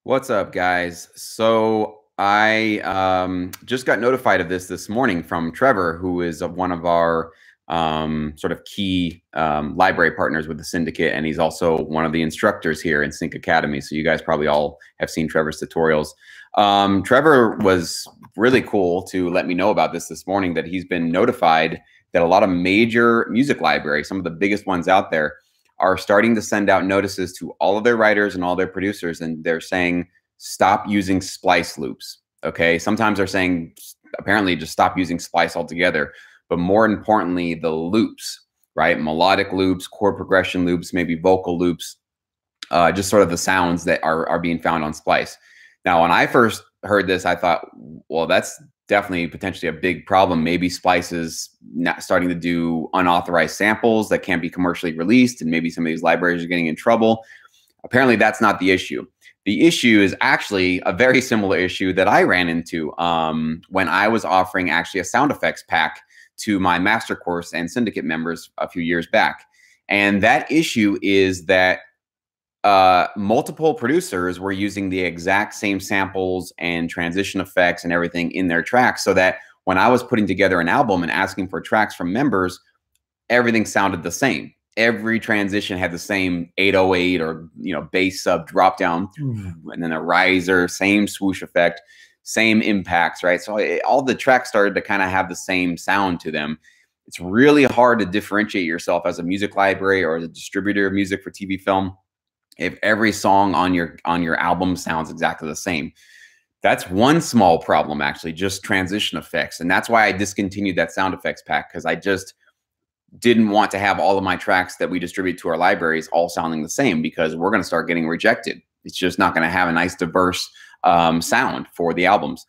What's up, guys? So I just got notified of this morning from Trevor, who is one of our sort of key library partners with the syndicate, and he's also one of the instructors here in Sync Academy. So you guys probably all have seen Trevor's tutorials. Trevor was really cool to let me know about this morning, that he's been notified that a lot of major music libraries, some of the biggest ones out there, are starting to send out notices to all of their writers and all their producers, and they're saying stop using splice loops. Okay, sometimes they're saying apparently just stop using splice altogether, but more importantly, the loops, right? Melodic loops, chord progression loops, maybe vocal loops, just sort of the sounds that are being found on splice. Now, when I first heard this, I thought, well, that's definitely potentially a big problem. Maybe Splice is not starting to do unauthorized samples that can't be commercially released, and maybe some of these libraries are getting in trouble. Apparently, that's not the issue. The issue is actually a very similar issue that I ran into when I was offering actually a sound effects pack to my master course and syndicate members a few years back. And that issue is that multiple producers were using the exact same samples and transition effects and everything in their tracks, so that when I was putting together an album and asking for tracks from members, everything sounded the same. Every transition had the same 808 or bass sub drop down, and then a riser, same swoosh effect, same impacts, right? So all the tracks started to kind of have the same sound to them. It's really hard to differentiate yourself as a music library or as a distributor of music for TV film if every song on your album sounds exactly the same. That's one small problem, actually, just transition effects. And that's why I discontinued that sound effects pack, because I just didn't want to have all of my tracks that we distribute to our libraries all sounding the same, because we're going to start getting rejected. It's just not going to have a nice diverse sound for the albums.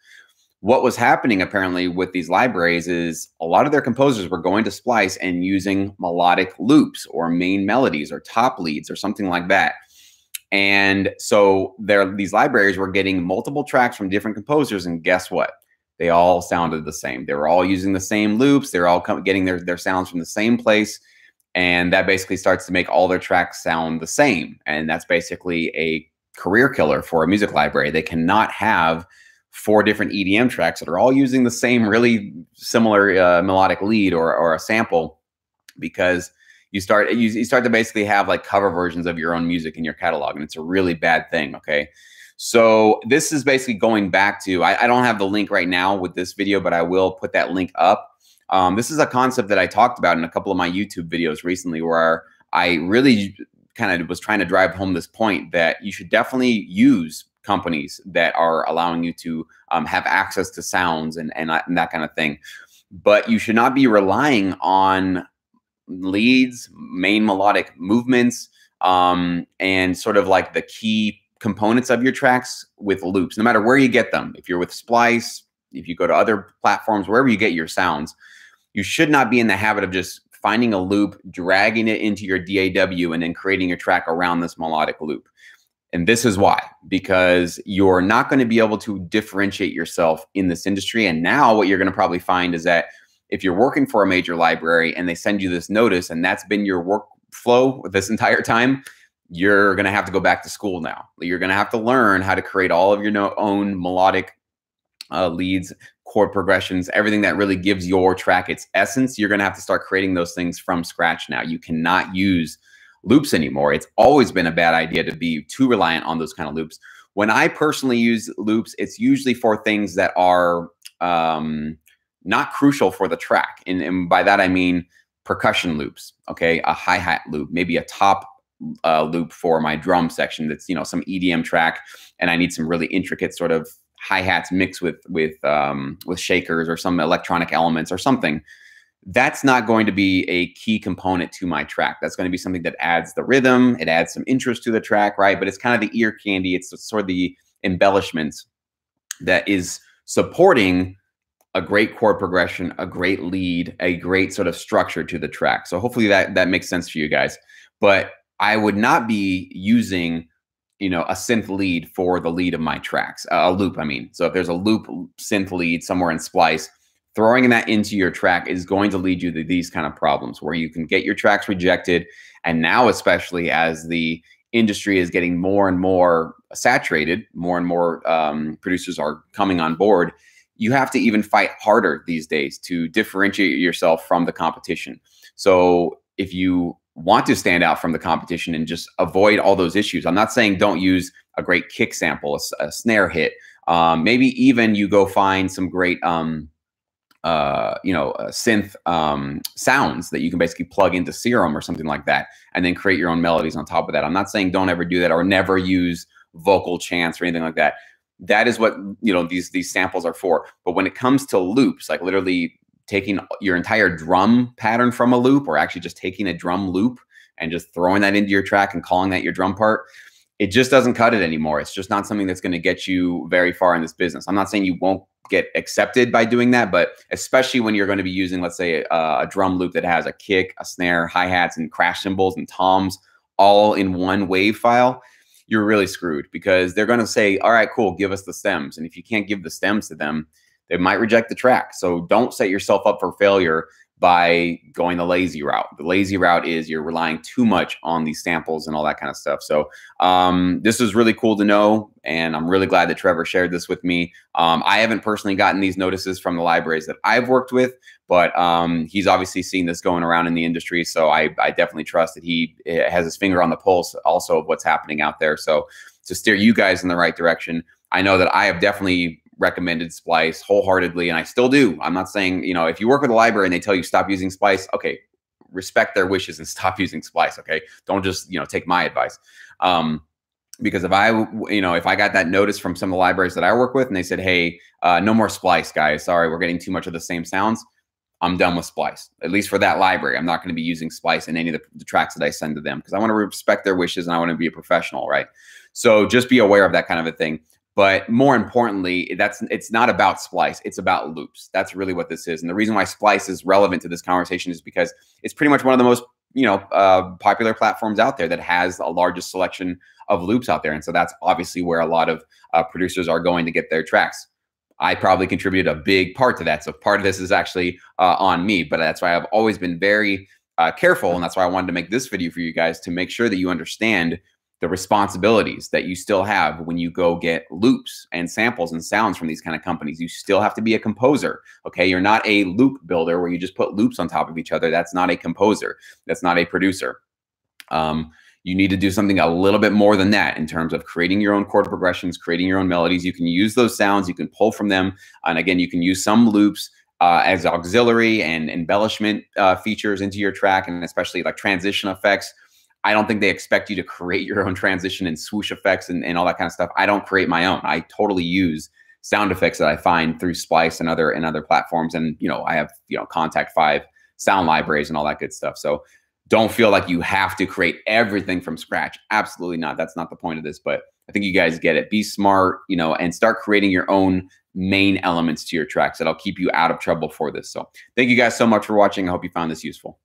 What was happening apparently with these libraries is a lot of their composers were going to Splice and using melodic loops or main melodies or top leads or something like that. And so these libraries were getting multiple tracks from different composers, and guess what? They all sounded the same. They were all using the same loops. They're all getting their sounds from the same place. And that basically starts to make all their tracks sound the same. And that's basically a career killer for a music library. They cannot have 4 different EDM tracks that are all using the same really similar melodic lead or a sample, because you start to basically have like cover versions of your own music in your catalog, and it's a really bad thing. Okay, so this is basically going back to, I don't have the link right now with this video, but I will put that link up. This is a concept that I talked about in a couple of my YouTube videos recently, where I really kind of was trying to drive home this point that you should definitely use companies that are allowing you to have access to sounds and that kind of thing. But you should not be relying on leads, main melodic movements, and sort of like the key components of your tracks with loops, no matter where you get them. If you're with Splice, if you go to other platforms, wherever you get your sounds, you should not be in the habit of just finding a loop, dragging it into your DAW, and then creating your track around this melodic loop. And this is why, because you're not going to be able to differentiate yourself in this industry. And now what you're going to probably find is that if you're working for a major library and they send you this notice and that's been your workflow this entire time, you're going to have to go back to school now. You're going to have to learn how to create all of your own melodic leads, chord progressions, everything that really gives your track its essence. You're going to have to start creating those things from scratch now. You cannot use loops anymore. It's always been a bad idea to be too reliant on those kind of loops. When I personally use loops, it's usually for things that are not crucial for the track. And by that, I mean percussion loops, okay? A hi-hat loop, maybe a top loop for my drum section that's, some EDM track, and I need some really intricate sort of hi-hats mixed with shakers or some electronic elements or something. That's not going to be a key component to my track. That's going to be something that adds the rhythm, it adds some interest to the track, right? But it's kind of the ear candy, it's sort of the embellishments that is supporting a great chord progression, a great lead, a great sort of structure to the track. So hopefully that makes sense for you guys. But I would not be using, a synth lead for the lead of my tracks, a loop, I mean. So if there's a loop synth lead somewhere in Splice, throwing that into your track is going to lead you to these kind of problems where you can get your tracks rejected. And now, especially as the industry is getting more and more saturated, more and more producers are coming on board, you have to even fight harder these days to differentiate yourself from the competition. So if you want to stand out from the competition and just avoid all those issues, I'm not saying don't use a great kick sample, a snare hit. Maybe even you go find some great synth sounds that you can basically plug into Serum or something like that, and then create your own melodies on top of that. I'm not saying don't ever do that or never use vocal chants or anything like that. That is what, you know, these samples are for. But when it comes to loops, like literally taking your entire drum pattern from a loop, or actually just taking a drum loop and just throwing that into your track and calling that your drum part, it just doesn't cut it anymore. It's just not something that's going to get you very far in this business. I'm not saying you won't get accepted by doing that, but especially when you're going to be using, let's say, a drum loop that has a kick, a snare, hi-hats, and crash cymbals and toms all in one wave file, you're really screwed, because they're going to say, all right, cool, give us the stems. And if you can't give the stems to them, they might reject the track. So don't set yourself up for failure by going the lazy route. The lazy route is you're relying too much on these samples and all that kind of stuff. So this is really cool to know, and I'm really glad that Trevor shared this with me. I haven't personally gotten these notices from the libraries that I've worked with, but he's obviously seen this going around in the industry. So I definitely trust that he has his finger on the pulse also of what's happening out there. So to steer you guys in the right direction, I know that I have definitely recommended Splice wholeheartedly, and I still do. I'm not saying, you know, if you work with a library and they tell you stop using Splice, okay, respect their wishes and stop using Splice. Okay, don't just, you know, take my advice. Because if I got that notice from some of the libraries that I work with and they said, hey, no more Splice, guys, sorry, we're getting too much of the same sounds, I'm done with Splice, at least for that library. I'm not going to be using Splice in any of the tracks that I send to them, because I want to respect their wishes and I want to be a professional, right? So just be aware of that kind of a thing. But more importantly, it's not about Splice. It's about loops. That's really what this is. And the reason why Splice is relevant to this conversation is because it's pretty much one of the most, popular platforms out there that has the largest selection of loops out there. And so that's obviously where a lot of producers are going to get their tracks. I probably contributed a big part to that. So part of this is actually on me, but that's why I've always been very careful. And that's why I wanted to make this video for you guys, to make sure that you understand the responsibilities that you still have when you go get loops and samples and sounds from these kind of companies. You still have to be a composer. Okay. You're not a loop builder where you just put loops on top of each other. That's not a composer. That's not a producer. You need to do something a little bit more than that in terms of creating your own chord progressions, creating your own melodies. You can use those sounds, you can pull from them. And again, you can use some loops as auxiliary and embellishment features into your track, and especially like transition effects. I don't think they expect you to create your own transition and swoosh effects and all that kind of stuff. I don't create my own. I totally use sound effects that I find through Splice and other platforms. And, I have, Contact 5 sound libraries and all that good stuff. So don't feel like you have to create everything from scratch. Absolutely not. That's not the point of this, but I think you guys get it. Be smart, and start creating your own main elements to your tracks that'll keep you out of trouble for this. So thank you guys so much for watching. I hope you found this useful.